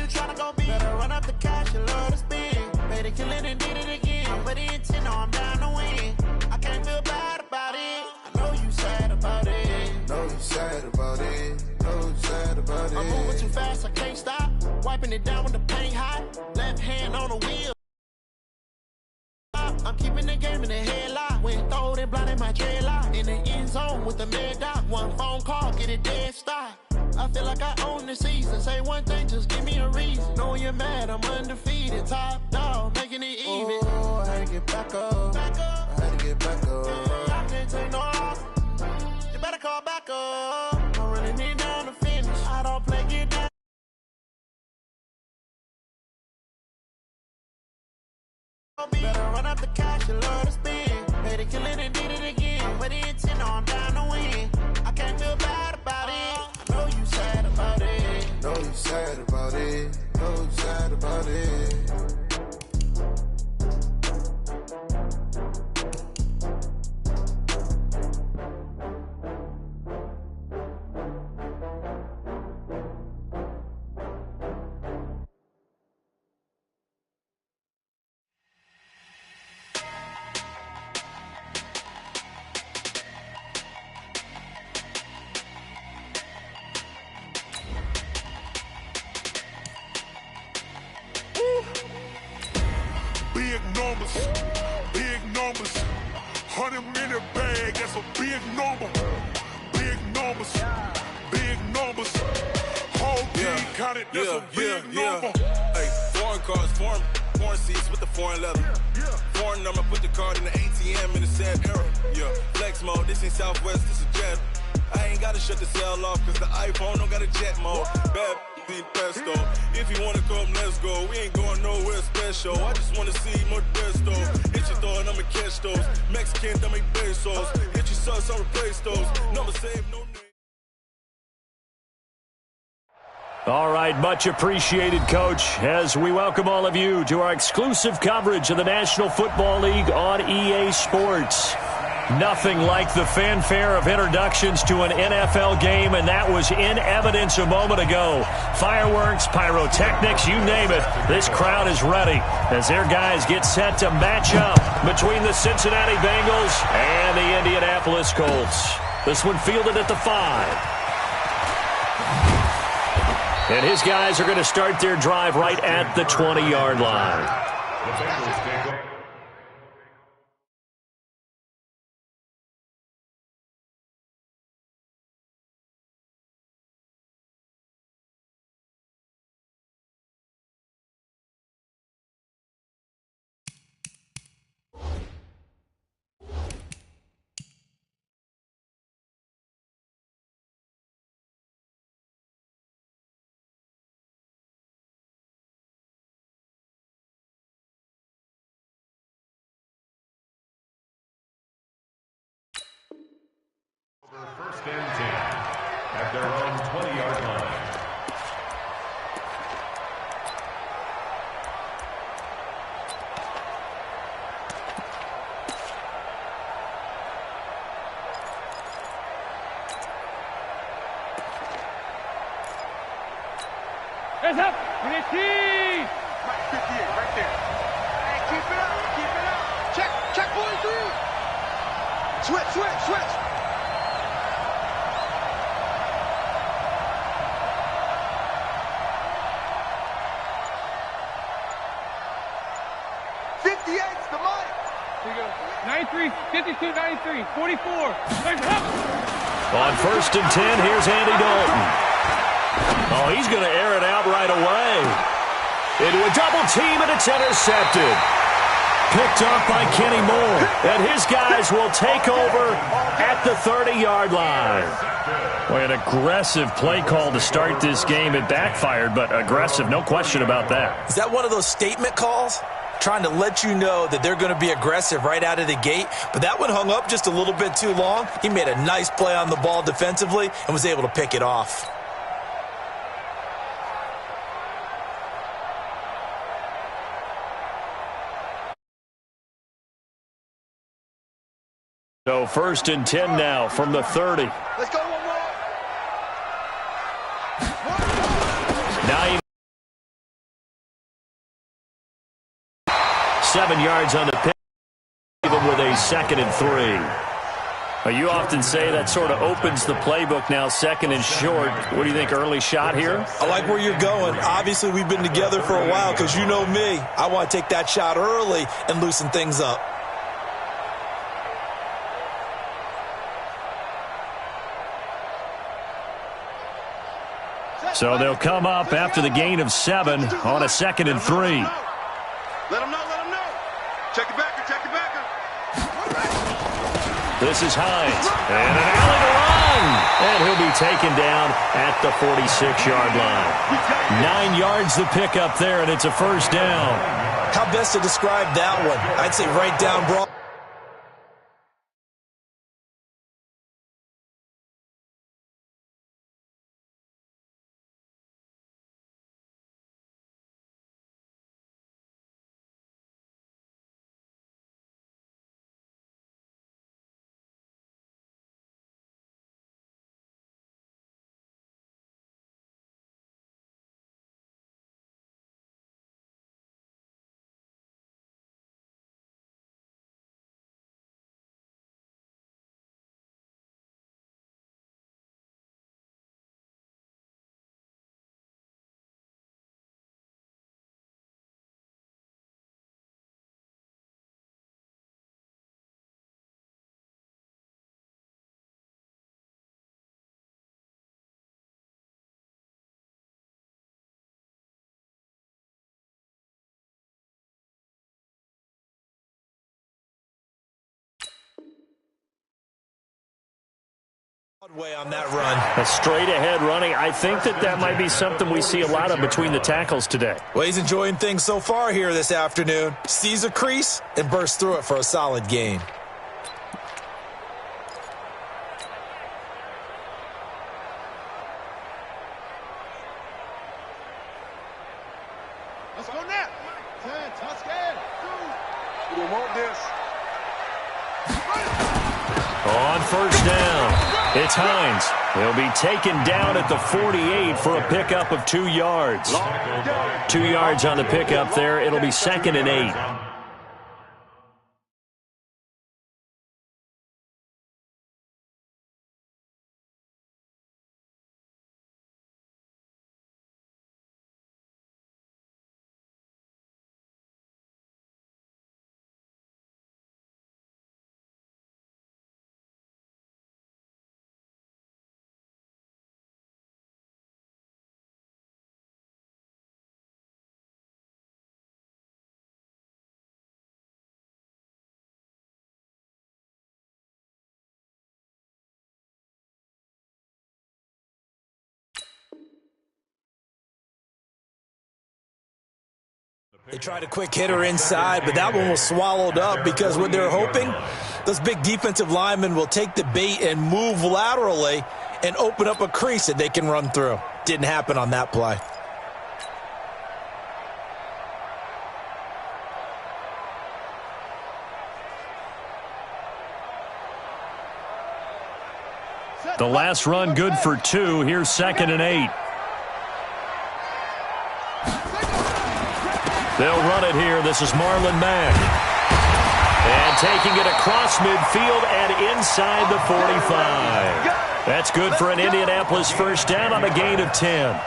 really tryna go big. Better run up the cash, you love to spend. Made it, kill it, and did it again. I'm with the intent, no, I'm down to win. I can't feel bad about it. I know you sad about it. Know you sad about it. Know you sad about it. I'm moving too fast, I can't stop. Wiping it down with the paint hot. Left hand on the wheel. I'm keeping the game in the headlock. When throwed and blinded my dreadlock. In the end zone with the mad dot. One phone call, get it dead stop. I feel like I own the season. Say one thing, just give me a reason. Knowing you're mad, I'm undefeated. Top dog, making it even. Oh, I had to get back up. I had to get back up. I can't take no loss. You better call back up. I'm running it down to finish. I don't play, get down. Better run up the cash, you love to spend. Made it, kill it, and did it again. I'm with the intent, no, I'm down to win. I can't feel bad about it. I know you sad about it. Know you sad about it. Know you sad about it. Big numbers, 100-minute bag, that's a big number. Big numbers, whole team counted, that's a big number. Hey, foreign cars, foreign seats with the foreign leather. Foreign number, put the card in the ATM in the sad era. Yeah, flex mode, this ain't Southwest, this is jet. I ain't gotta shut the cell off, cause the iPhone don't got a jet mode. Bad pesto. If you wanna come, let's go. We ain't going nowhere special. I just wanna see more desto. Hit your thought, I'ma catch those. Mexican, I make pesos. Hit your sus, I'll replace those. Number save, no name. All right, much appreciated, Coach, as we welcome all of you to our exclusive coverage of the National Football League on EA Sports. Nothing like the fanfare of introductions to an NFL game, and that was in evidence a moment ago. Fireworks, pyrotechnics, you name it. This crowd is ready as their guys get set to match up between the Cincinnati Bengals and the Indianapolis Colts. This one fielded at the 5. And his guys are going to start their drive right at the 20-yard line. First and 10 at their own 20-yard line. Hands up! Right 58, right there. Hey, keep it up, keep it up. Check 43. Switch. 58's the mic. Here you go. 93, 52, 93, 44. On first and 10, here's Andy Dalton. Oh, he's going to air it out right away. Into a double team, and it's intercepted. Picked up by Kenny Moore. And his guys will take over at the 30-yard line. Boy, an aggressive play call to start this game. It backfired, but aggressive, no question about that. Is that one of those statement calls? Trying to let you know that they're going to be aggressive right out of the gate, but that one hung up just a little bit too long. He made a nice play on the ball defensively and was able to pick it off. So first and 10 now from the 30. Let's go one more. Now 7 yards on the pick, even with a 2nd and 3. You often say that sort of opens the playbook now, 2nd and short. What do you think, early shot here? I like where you're going. Obviously, we've been together for a while because you know me. I want to take that shot early and loosen things up. So they'll come up after the gain of 7 on a 2nd and 3. Let him know, let him know. Check the backer, check the backer. This is Hines, and an alley to run, and he'll be taken down at the 46-yard line. 9 yards the pickup there, and it's a first down. How best to describe that one? I'd say right down broad. Way on that run. A straight ahead running. I think that might be something we see a lot of between the tackles today. Well, he's enjoying things so far here this afternoon. Sees a crease and bursts through it for a solid gain. Let's go now. 10, touchdown. 2. We don't want this. On first down, it's Hines. He'll be taken down at the 48 for a pickup of 2 yards. 2 yards on the pickup there. It'll be 2nd and 8. They tried a quick hitter inside, but that one was swallowed up because what they're hoping, those big defensive linemen will take the bait and move laterally and open up a crease that they can run through. Didn't happen on that play. The last run good for 2. Here's 2nd and 8. They'll run it here. This is Marlon Mack. And taking it across midfield and inside the 45. That's good for an Indianapolis first down on a gain of 10.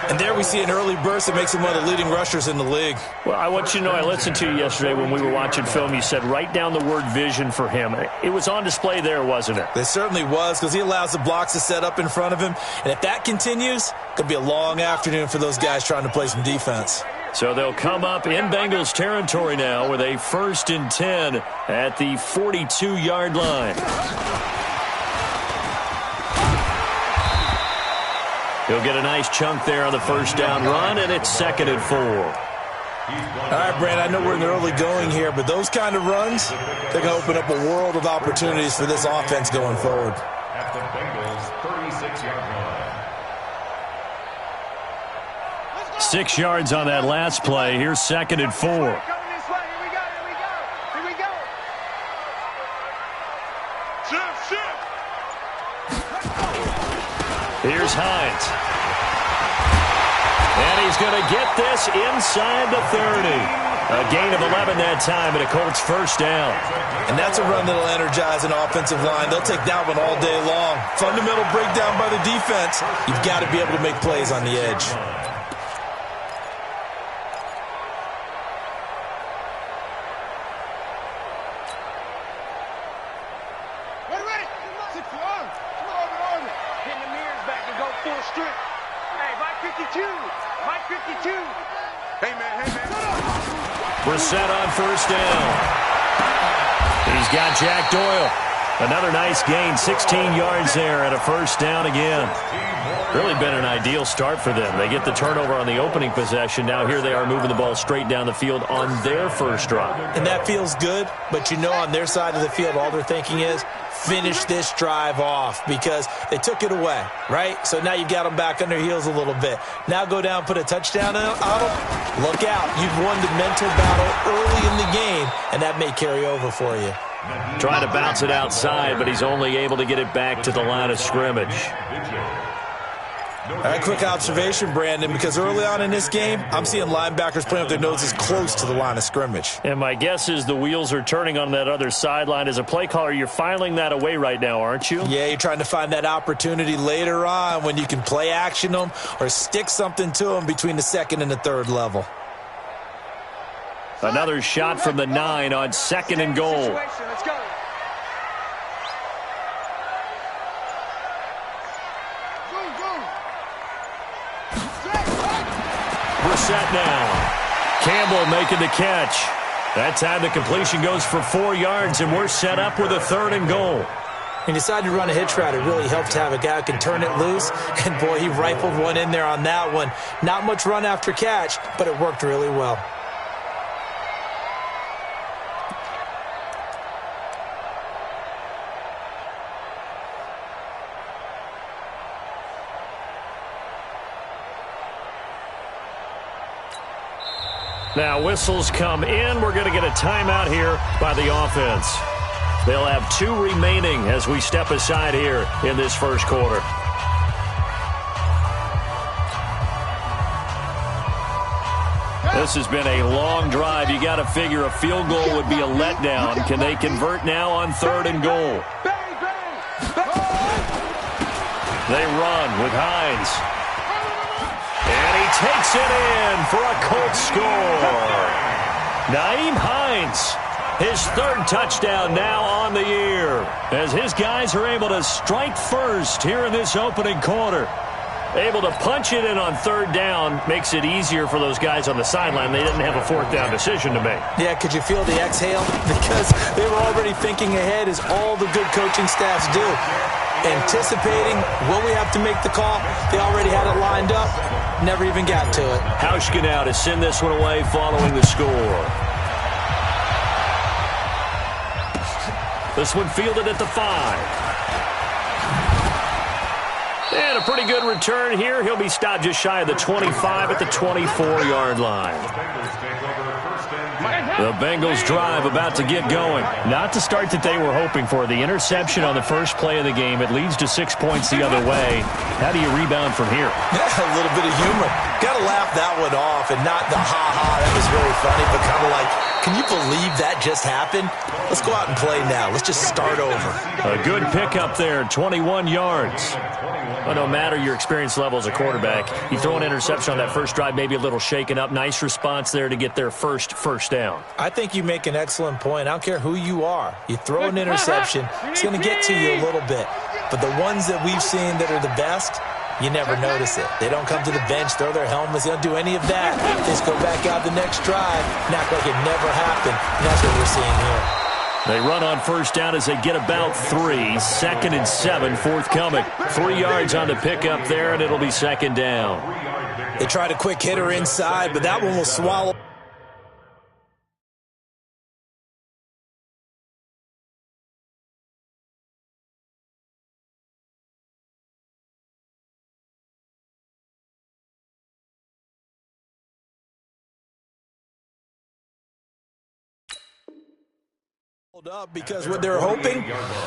And there we see an early burst that makes him one of the leading rushers in the league. Well, I want you to know, I listened to you yesterday when we were watching film. You said write down the word vision for him. It was on display there, wasn't it? It certainly was, because he allows the blocks to set up in front of him. And if that continues, it could be a long afternoon for those guys trying to play some defense. So they'll come up in Bengals territory now with a 1st and 10 at the 42-yard line. He'll get a nice chunk there on the first down run, and it's 2nd and 4. All right, Brand, I know we're in the early going here, but those kind of runs, they're going to open up a world of opportunities for this offense going forward. At the Bengals' 36-yard line. 6 yards on that last play. Here's 2nd and 4. Coming this way. Here we go. Here we go. Here we go. Shift. Here's Hines. And he's going to get this inside the 30. A gain of 11 that time, and a Colts first down. And that's a run that'll energize an offensive line. They'll take that one all day long. Fundamental breakdown by the defense. You've got to be able to make plays on the edge. Ready. 6 yards. Come on. Getting the mirrors back and go full strip. Hey, Mike 52. Mike 52. Hey, man. Brissett on first down. He's got Jack Doyle. Another nice gain, 16 yards there and a first down again. Really been an ideal start for them. They get the turnover on the opening possession. Now here they are moving the ball straight down the field on their first drive. And that feels good, but you know on their side of the field all they're thinking is finish this drive off because they took it away, right? So now you've got them back on their heels a little bit. Now go down, put a touchdown on them. Look out. You've won the mental battle early in the game, and that may carry over for you. Trying to bounce it outside, but he's only able to get it back to the line of scrimmage. All right, quick observation, Brandon, because early on in this game, I'm seeing linebackers playing with their noses close to the line of scrimmage. And my guess is the wheels are turning on that other sideline. As a play caller, you're filing that away right now, aren't you? Yeah, you're trying to find that opportunity later on when you can play action them or stick something to them between the second and the third level. Another shot from the 9 on second and goal. Let's go. Brissett now. Campbell making the catch. That time the completion goes for 4 yards, and we're set up with a third and goal. He decided to run a hitch route. It really helped to have a guy who can turn it loose. And, boy, he rifled one in there on that one. Not much run after catch, but it worked really well. Now whistles come in. We're going to get a timeout here by the offense. They'll have 2 remaining as we step aside here in this first quarter. This has been a long drive. You got to figure a field goal would be a letdown. Can they convert now on third and goal? They run with Hines. And he takes it in for a Colts score. Nyheim Hines, his third touchdown now on the year, as his guys are able to strike first here in this opening quarter. Able to punch it in on third down makes it easier for those guys on the sideline. They didn't have a fourth down decision to make. Yeah, could you feel the exhale? Because they were already thinking ahead, as all the good coaching staffs do. Anticipating, will we have to make the call? They already had it lined up. Never even got to it. Hauschka now to send this one away following the score. This one fielded at the 5. And a pretty good return here. He'll be stopped just shy of the 25 at the 24-yard line. The Bengals drive about to get going. Not the start that they were hoping for. The interception on the first play of the game. It leads to 6 points the other way. How do you rebound from here? Yeah, a little bit of humor. Got to laugh that one off and not the ha-ha. That was very funny, but kind of like, can you believe that just happened? Let's go out and play now. Let's just start over. A good pickup there, 21 yards. Well, no matter your experience level as a quarterback, you throw an interception on that first drive, maybe a little shaken up. Nice response there to get their first down. I think you make an excellent point. I don't care who you are. You throw an interception, it's going to get to you a little bit. But the ones that we've seen that are the best, you never notice it. They don't come to the bench, throw their helmets. They don't do any of that. They just go back out the next drive and act like it never happened. And that's what we're seeing here. They run on first down as they get about 3. 2nd and 7 forthcoming. 3 yards on the pickup there, and it'll be second down. They tried a quick hitter inside, but that one will swallow. Up because what they're hoping,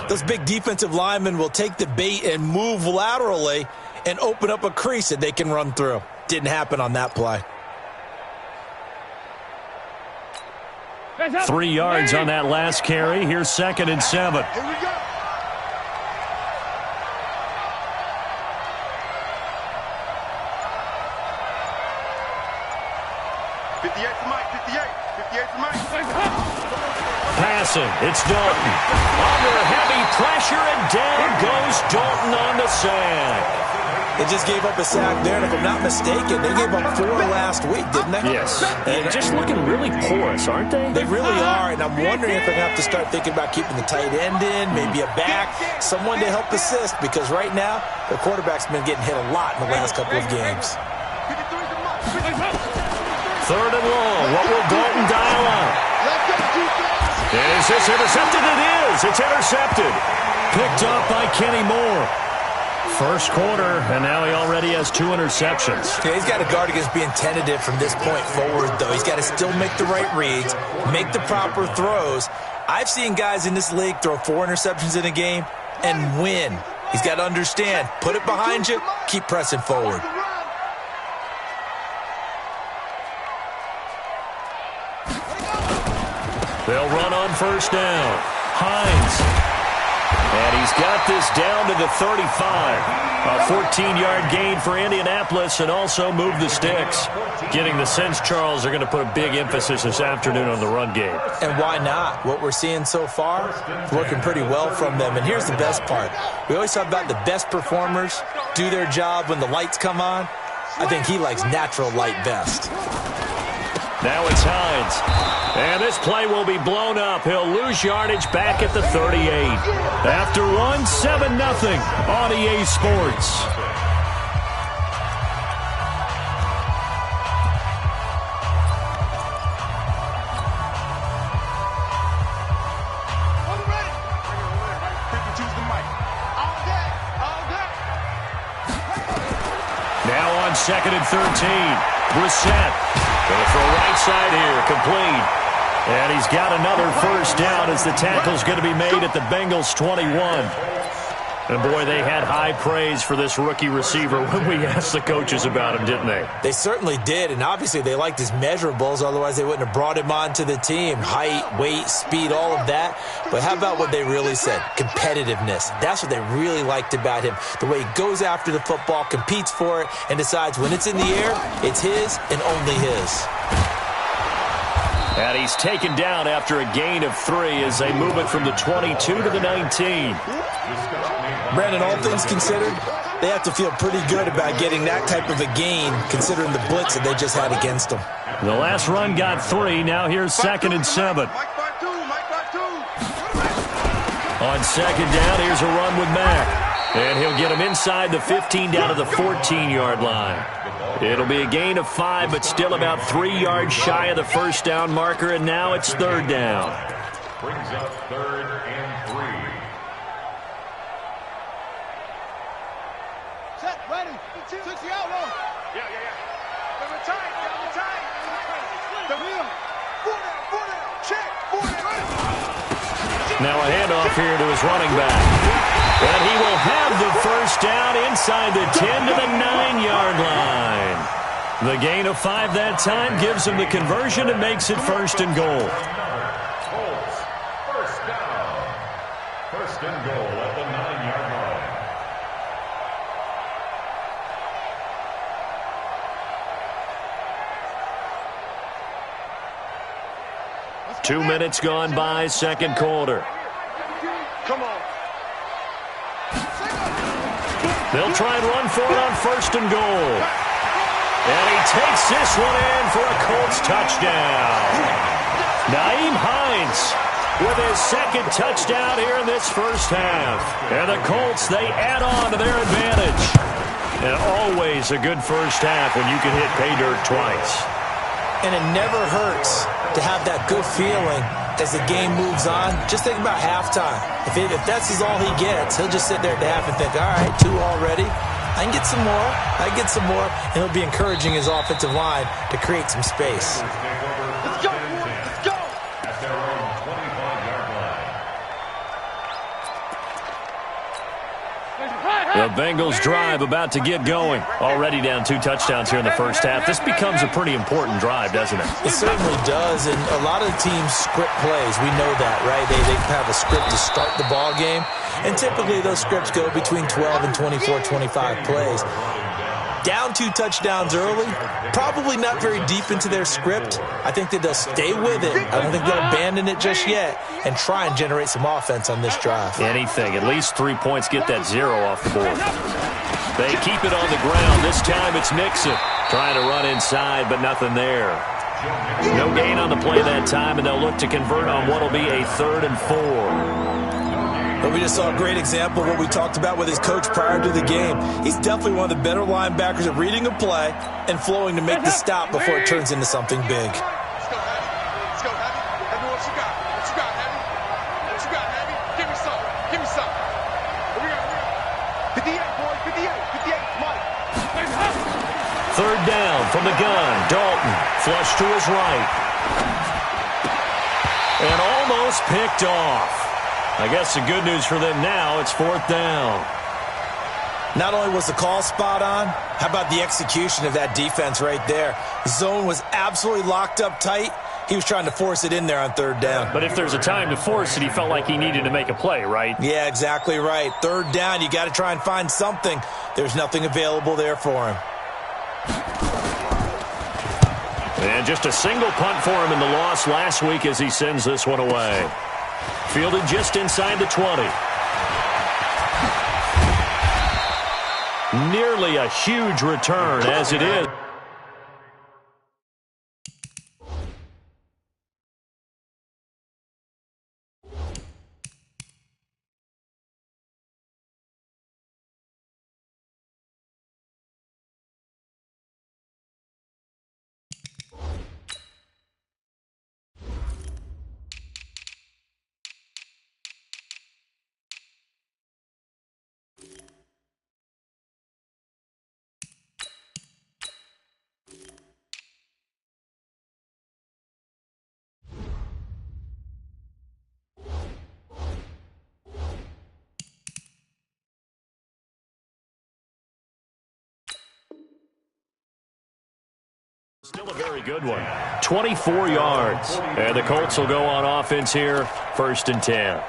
those big defensive linemen will take the bait and move laterally and open up a crease that they can run through. Didn't happen on that play. 3 yards on that last carry. Here's 2nd and 7. Here we go. Passing, it's Dalton. Under heavy pressure, and down goes Dalton on the sack. They just gave up a sack there, and if I'm not mistaken, they gave up 4 last week, didn't they? Yes. And just looking really porous, aren't they? They really are, and I'm wondering if they're going to have to start thinking about keeping the tight end in, maybe a back, someone to help assist, because right now, the quarterback's been getting hit a lot in the last couple of games. 3rd and long. What will Dalton dial up? Is this intercepted? It is. It's intercepted. Picked up by Kenny Moore. First quarter, and now he already has 2 interceptions. Yeah, he's got to guard against being tentative from this point forward, though. He's got to still make the right reads, make the proper throws. I've seen guys in this league throw 4 interceptions in a game and win. He's got to understand, put it behind you, keep pressing forward. They'll run on first down. Hines. And he's got this down to the 35. A 14-yard gain for Indianapolis, and also move the sticks. Getting the sense, Charles, they're going to put a big emphasis this afternoon on the run game. And why not? What we're seeing so far, working pretty well from them. And here's the best part. We always talk about the best performers do their job when the lights come on. I think he likes natural light best. Now it's Hines. And this play will be blown up. He'll lose yardage back at the 38. After one, 7-0 on EA Sports. Now on 2nd and 13. Brissett. Going to throw right side here. Complete. And he's got another first down as the tackle's going to be made at the Bengals 21. And, boy, they had high praise for this rookie receiver when we asked the coaches about him, didn't they? They certainly did, and obviously they liked his measurables. Otherwise, they wouldn't have brought him onto the team. Height, weight, speed, all of that. But how about what they really said? Competitiveness. That's what they really liked about him. The way he goes after the football, competes for it, and decides when it's in the air, it's his and only his. And he's taken down after a gain of 3 as they move it from the 22 to the 19. Brandon, all things considered, they have to feel pretty good about getting that type of a gain considering the blitz that they just had against them. The last run got 3. Now here's 2nd and 7. On 2nd down, here's a run with Mack. And he'll get him inside the 15 down to the 14-yard line. It'll be a gain of 5, but still about 3 yards shy of the first down marker, and now it's 3rd down. Brings up 3rd and 3. Set, ready. 60 out long. Yeah. Double tight. The wheel. 4 down. Check. 4 down. Now a handoff here to his running back. And he will have the first down inside the 10 to the 9-yard line. The gain of 5 that time gives him the conversion and makes it 1st and goal. Colts, first down. 1st and goal at the 9-yard line. 2 minutes gone by, 2nd quarter. Come on. They'll try and run for it on 1st and goal. And he takes this one in for a Colts touchdown. Nyheim Hines with his 2nd touchdown here in this first half. And the Colts, they add on to their advantage. And always a good first half when you can hit pay dirt twice. And it never hurts to have that good feeling as the game moves on. Just think about halftime. If that's all he gets, he'll just sit there at the half and think, all right, 2 already. I can get some more. And he'll be encouraging his offensive line to create some space. Let's go. At their own 25-yard line. The Bengals drive about to get going. Already down 2 touchdowns here in the first half. This becomes a pretty important drive, doesn't it? It certainly does, and a lot of the teams script plays. We know that, right? They have a script to start the ball game, and typically those scripts go between 12 and 24, 25 plays. Down 2 touchdowns early, probably not very deep into their script. I think that they'll stay with it. I don't think they'll abandon it just yet and try and generate some offense on this drive. Anything. At least 3 points, get that 0 off the board. They keep it on the ground. This time it's Mixon trying to run inside, but nothing there. No gain on the play that time, and they'll look to convert on what will be a 3rd and 4. But we just saw a great example of what we talked about with his coach prior to the game. He's definitely one of the better linebackers at reading a play and flowing to make the stop before it turns into something big. Let's go, Heavy. Let's go, Heavy. Heavy, what you got? What you got, Heavy? What you got, Heavy? Give me some. Give me some. Here we go. 58, boy. 58. Mike. 3rd down from the gun. Dalton flush to his right. And almost picked off. I guess the good news for them now, it's 4th down. Not only was the call spot on, how about the execution of that defense right there? Zone was absolutely locked up tight. He was trying to force it in there on 3rd down. But if there's a time to force it, he felt like he needed to make a play, right? Yeah, exactly right. 3rd down, you got to try and find something. There's nothing available there for him. And just a single punt for him in the loss last week as he sends this one away. Fielded just inside the 20. Nearly a huge return as it is. Still a very good one. 24 yards. And the Colts will go on offense here, 1st and 10.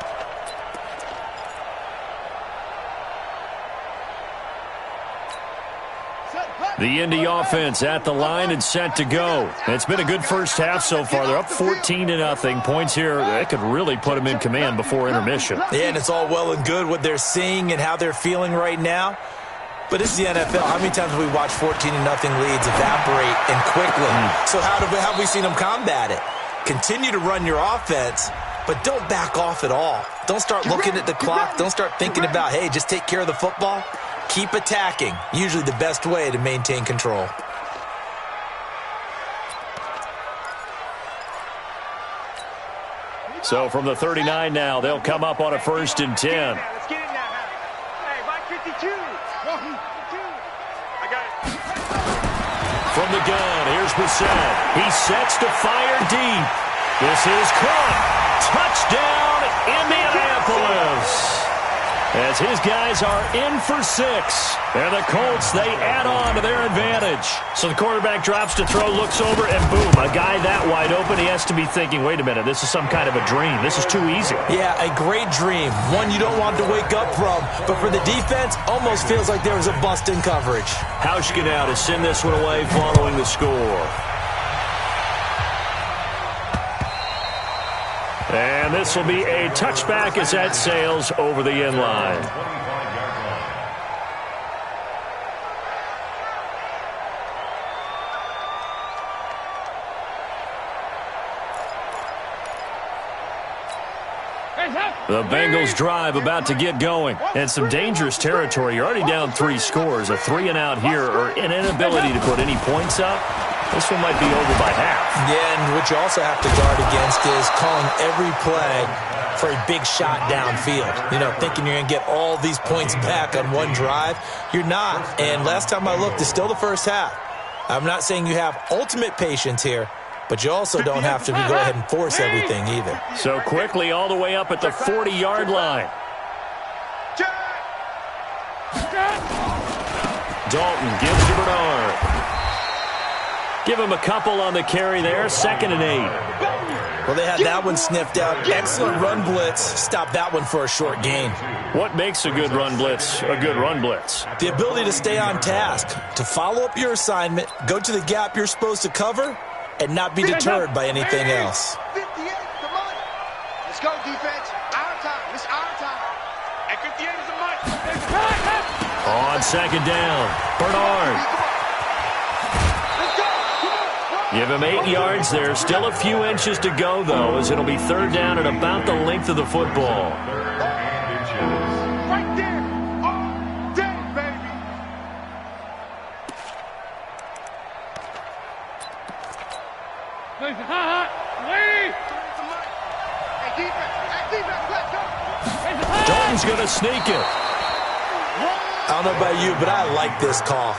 The Indy offense at the line and set to go. It's been a good first half so far. They're up 14-0. Points here, that could really put them in command before intermission. Yeah, and it's all well and good what they're seeing and how they're feeling right now. But this is the NFL. How many times have we watched 14-0 leads evaporate and quickly? So how have we seen them combat it? Continue to run your offense, but don't back off at all. Don't start looking at the clock. Don't start thinking about, hey, just take care of the football. Keep attacking. Usually the best way to maintain control. So from the 39 now, they'll come up on a 1st and 10. Let's get it now. Hey, Mike 52. I got it. From the gun, here's Bissett. He sets to fire deep. This is caught. Touchdown, Indianapolis. As his guys are in for 6. And the Colts, they add on to their advantage. So the quarterback drops to throw, looks over, and boom, a guy that wide open. He has to be thinking, wait a minute, this is some kind of a dream. This is too easy. Yeah, a great dream. One you don't want to wake up from. But for the defense, almost feels like there was a bust in coverage. Hauschka now to send this one away following the score. And this will be a touchback as that sails over the end line. The Bengals drive about to get going. And some dangerous territory. You're already down 3 scores. A 3 and out here, or an inability to put any points up. This one might be over by half. Yeah, and what you also have to guard against is calling every play for a big shot downfield. You know, thinking you're going to get all these points back on one drive. You're not. And last time I looked, it's still the first half. I'm not saying you have ultimate patience here, but you also don't have to go ahead and force everything either. So quickly all the way up at the 40-yard line. Dalton gives to Bernard. Give him a couple on the carry there. 2nd and 8. Well, they had that one sniffed out. Excellent run blitz. Stop that one for a short gain. What makes a good run blitz a good run blitz? The ability to stay on task, to follow up your assignment, go to the gap you're supposed to cover, and not be deterred by anything else. 58, come on. Let's go, defense. Our time. It's our time. And 58 is a mic. On 2nd down, Bernard. Give him 8 yards there. Still a few inches to go, though, as it'll be 3rd down at about the length of the football. Right there. All day, baby. Hey, defense, let's go. Dalton's going to sneak it. I don't know about you, but I like this call.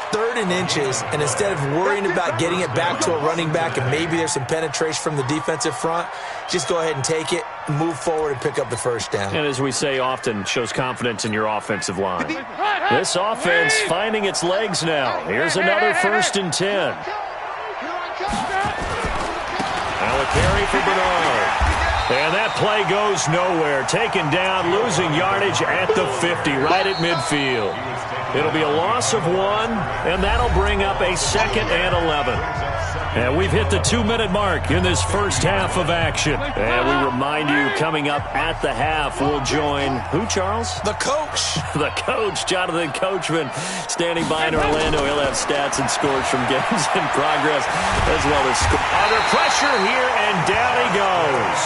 3rd and inches, and instead of worrying about getting it back to a running back and maybe there's some penetration from the defensive front, just go ahead and take it, move forward, and pick up the 1st down. And as we say often, shows confidence in your offensive line. This offense finding its legs now. Here's another 1st and 10. Now a carry for Bernard. And that play goes nowhere. Taken down, losing yardage at the 50, right at midfield. It'll be a loss of 1, and that'll bring up a 2nd and 11. And we've hit the 2-minute mark in this first half of action. And we remind you, coming up at the half, we'll join who, Charles? The coach. The coach, Jonathan Coachman, standing by in Orlando. He'll have stats and scores from games in progress, as well as under pressure here, and down he goes.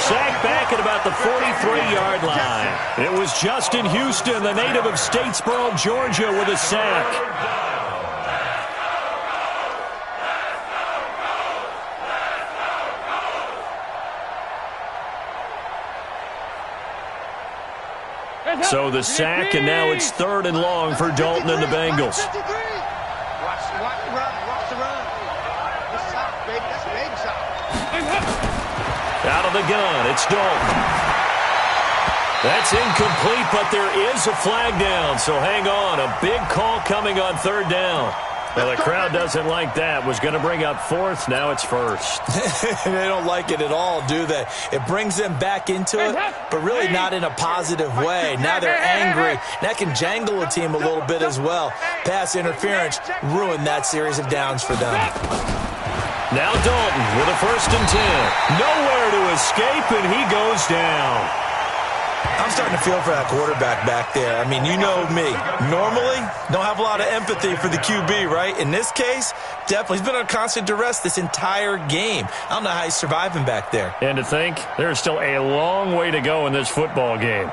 Sacked back at about the 43-yard line. It was Justin Houston, the native of Statesboro, Georgia, with a sack. So the sack, and now it's 3rd and long for Dalton and the Bengals. Watch the run. Watch the run. This is hot, baby. That's baby shot. Out of the gun, it's Dalton. That's incomplete, but there is a flag down, so hang on. A big call coming on 3rd down. Well, the crowd doesn't like that. Was going to bring up 4th. Now it's 1st. They don't like it at all, do they? It brings them back into it, but really not in a positive way. Now they're angry. That can jangle a team a little bit as well. Pass interference ruined that series of downs for them. Now Dalton with a 1st and 10. Nowhere to escape, and he goes down. I'm starting to feel for that quarterback back there. I mean, you know me. Normally, don't have a lot of empathy for the QB, right? In this case, definitely. He's been under constant duress this entire game. I don't know how he's surviving back there. And to think, there's still a long way to go in this football game.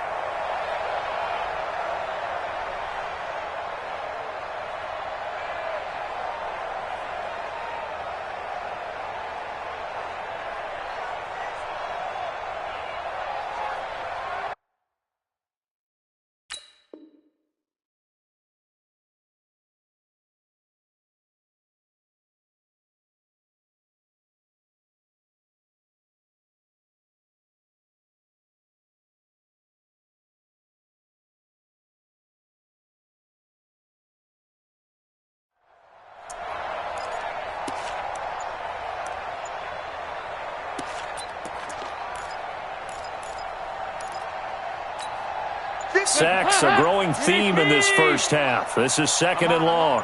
Sacks, a growing theme in this first half. This is 2nd and long.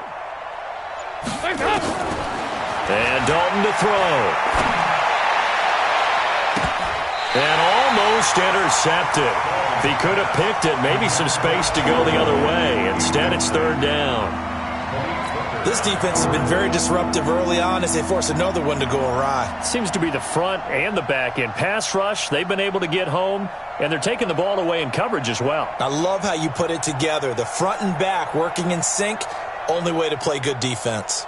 And Dalton to throw. And almost intercepted. If he could have picked it, maybe some space to go the other way. Instead, it's 3rd down. This defense has been very disruptive early on as they force another one to go awry. Seems to be the front and the back end. Pass rush, they've been able to get home, and they're taking the ball away in coverage as well. I love how you put it together. The front and back working in sync, only way to play good defense.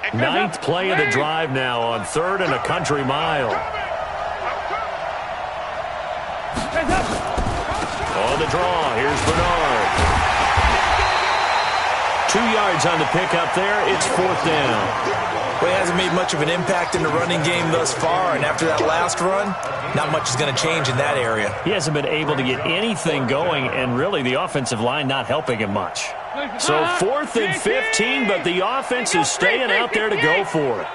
9th play of the drive now on 3rd and a country mile. On the draw, here's Bernard. 2 yards on the pickup there. It's 4th down. Well, he hasn't made much of an impact in the running game thus far, and after that last run, not much is going to change in that area. He hasn't been able to get anything going, and really the offensive line not helping him much. So 4th and 15, but the offense is staying out there to go for it.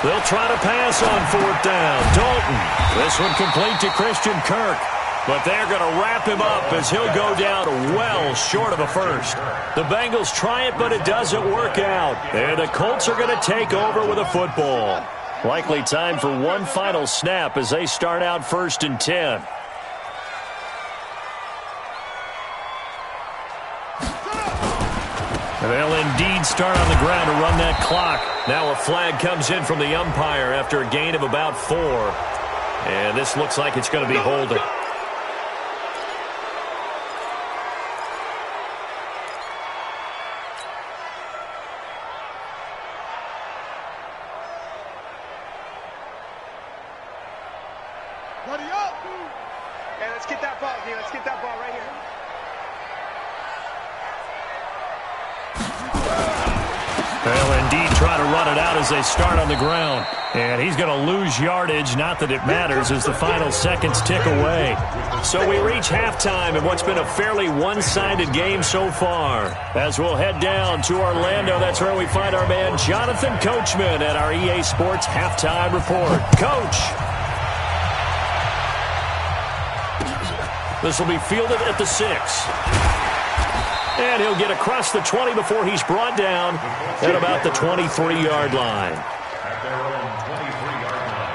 They'll try to pass on 4th down. Dalton. This one complete to Christian Kirk. But they're going to wrap him up as he'll go down well short of a first. The Bengals try it, but it doesn't work out. And the Colts are going to take over with a football. Likely time for one final snap as they start out 1st and 10. They'll indeed start on the ground to run that clock. Now a flag comes in from the umpire after a gain of about 4. And this looks like it's going to be holding. Ready up! Hey, let's get that ball, dude. Let's get that ball right here. They'll indeed try to run it out as they start on the ground. And he's going to lose yardage, not that it matters, as the final seconds tick away. So we reach halftime in what's been a fairly one-sided game so far. As we'll head down to Orlando, that's where we find our man Jonathan Coachman at our EA Sports Halftime Report. Coach! This will be fielded at the 6. And he'll get across the 20 before he's brought down at about the 23-yard line. At their own 23-yard line.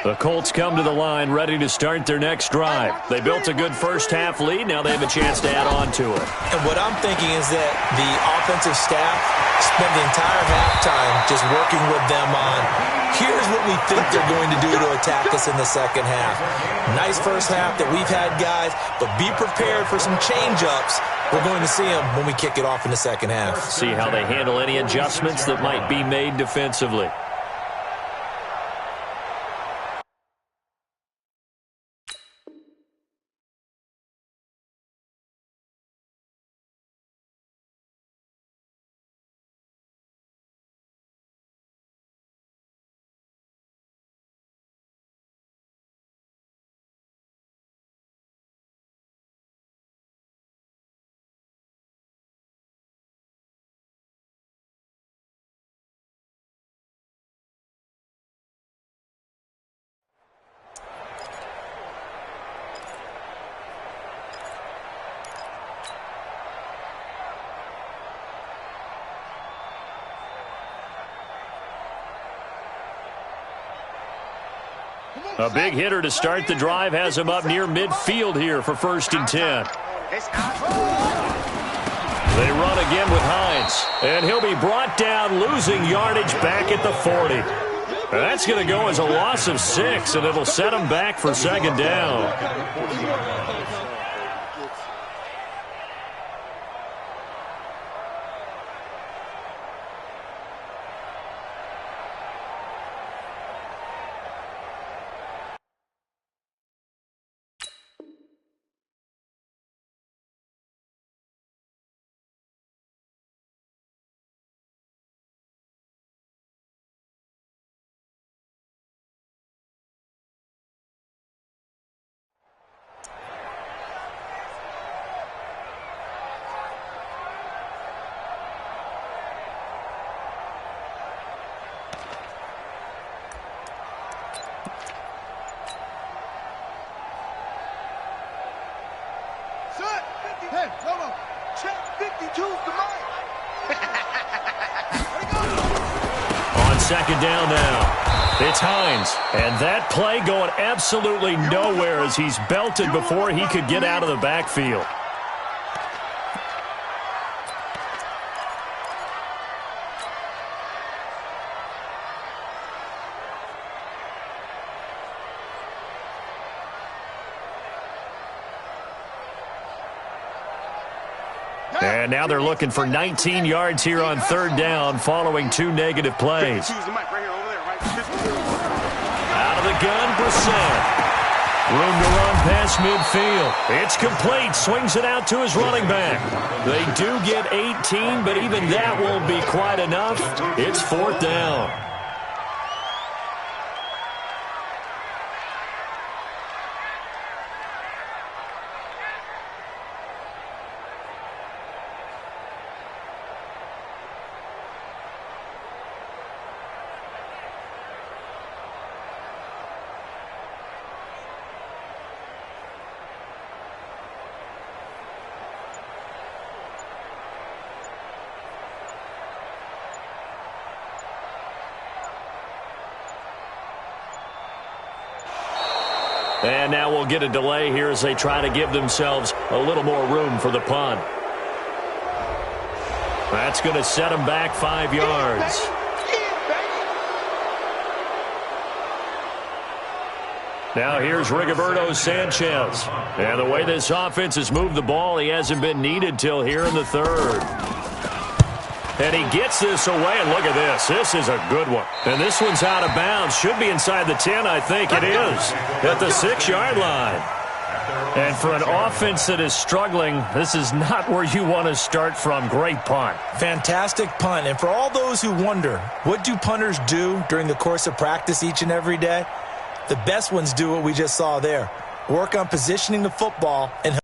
The Colts come to the line ready to start their next drive. They built a good first-half lead. Now they have a chance to add on to it. And what I'm thinking is that the offensive staff spent the entire halftime just working with them on, here's what we think they're going to do to attack us in the second half. Nice first half that we've had, guys, but be prepared for some change-ups. We're going to see them when we kick it off in the second half. See how they handle any adjustments that might be made defensively. A big hitter to start the drive has him up near midfield here for 1st and 10. They run again with Hines, and he'll be brought down, losing yardage back at the 40. That's going to go as a loss of 6, and it'll set him back for 2nd down. Hey, hold on. Check 52's the mic. On 2nd down now, it's Hines. And that play going absolutely nowhere as he's belted before he could get out of the backfield. And now they're looking for 19 yards here on third down following 2 negative plays. Out of the gun, Brissett. Room to run past midfield. It's complete. Swings it out to his running back. They do get 18, but even that won't be quite enough. It's fourth down. And now we'll get a delay here as they try to give themselves a little more room for the punt. That's going to set them back 5 yards. Now here's Rigoberto Sanchez. And the way this offense has moved the ball, he hasn't been needed till here in the third. And he gets this away, and look at this. This is a good one. And this one's out of bounds. Should be inside the 10, I think it is. At the 6-yard line. And for an offense that is struggling, this is not where you want to start from. Great punt. Fantastic punt. And for all those who wonder, what do punters do during the course of practice each and every day? The best ones do what we just saw there. Work on positioning the football and